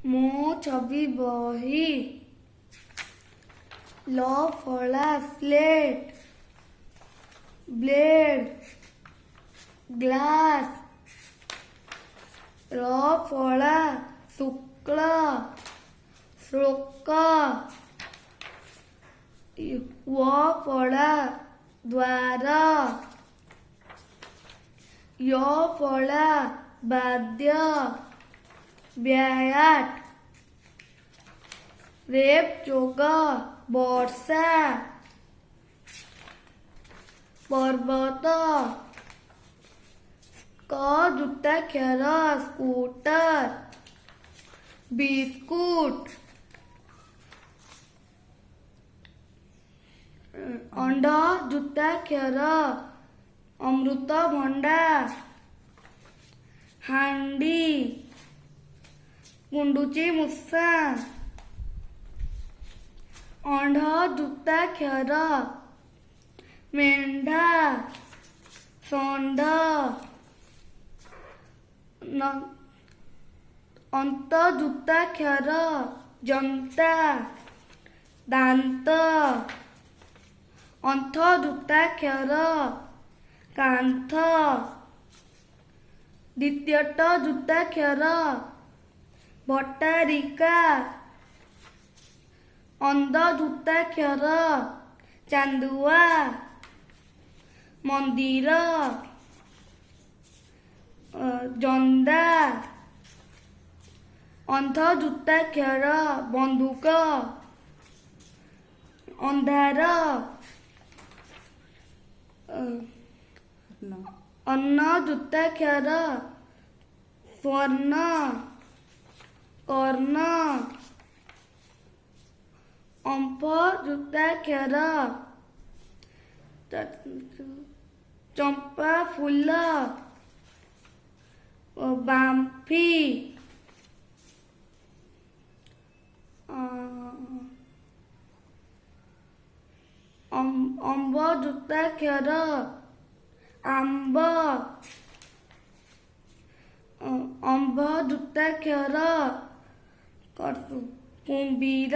ମୋ ଛବି ବହି। ଲ ଫଳା ସ୍ଲେଟ ବ୍ଲେଡ ଗ୍ଲାସ। ର ଫଳା ଶୁକ୍ଳ ଶ୍ଳୋକ। ୱ ଫଳା ଦ୍ୱାର। ୟ ଫଳା ବାଦ୍ୟ ବ୍ୟାଟ। ରେଫ ଯୋଗ ବର୍ଷା ପର୍ବତ। କ ଯୁକ୍ତାକ୍ଷର ସ୍କୁଟର ବିସ୍କୁଟ। ଅଣ୍ଡ ଯୁକ୍ତାକ୍ଷର ଅମୃତଭଣ୍ଡା ହାଣ୍ଡି ଗୁଣ୍ଡୁଚି ମୂଷା। ଅଣ୍ଢ ଯୁକ୍ତାକ୍ଷର ମେଣ୍ଢା ଷଣ୍ଢ। ଅନ୍ତ ଯୁକ୍ତାକ୍ଷର ଜନ୍ତା ଦାନ୍ତ। ଅନ୍ଥ ଯୁକ୍ତାକ୍ଷର କାନ୍ଥ। ଦ୍ୱିତୀୟଟ ଯୁକ୍ତାକ୍ଷର ଭଟ୍ଟାରିକା। ଅନ୍ଧ ଯୁକ୍ତାକ୍ଷର ଚାନ୍ଦୁଆ ମନ୍ଦିର ଜନ୍ଦା। ଅନ୍ଧ ଯୁକ୍ତାକ୍ଷର ବନ୍ଧୁକ ଅନ୍ଧାର। ଅନ୍ନ ଯୁକ୍ତାକ୍ଷର ସ୍ୱର୍ଣ୍ଣ କର୍ଣ୍ଣ। ଅମ୍ଫ ଯୁକ୍ତାକ୍ଷର ଚମ୍ପା ଫୁଲ ବାମ୍ଫି। ଅମ୍ବ ଯୁକ୍ତାକ୍ଷର ଆମ୍ବ। ଅମ୍ଭ ଯୁକ୍ତାକ୍ଷର କୁମ୍ଭୀର।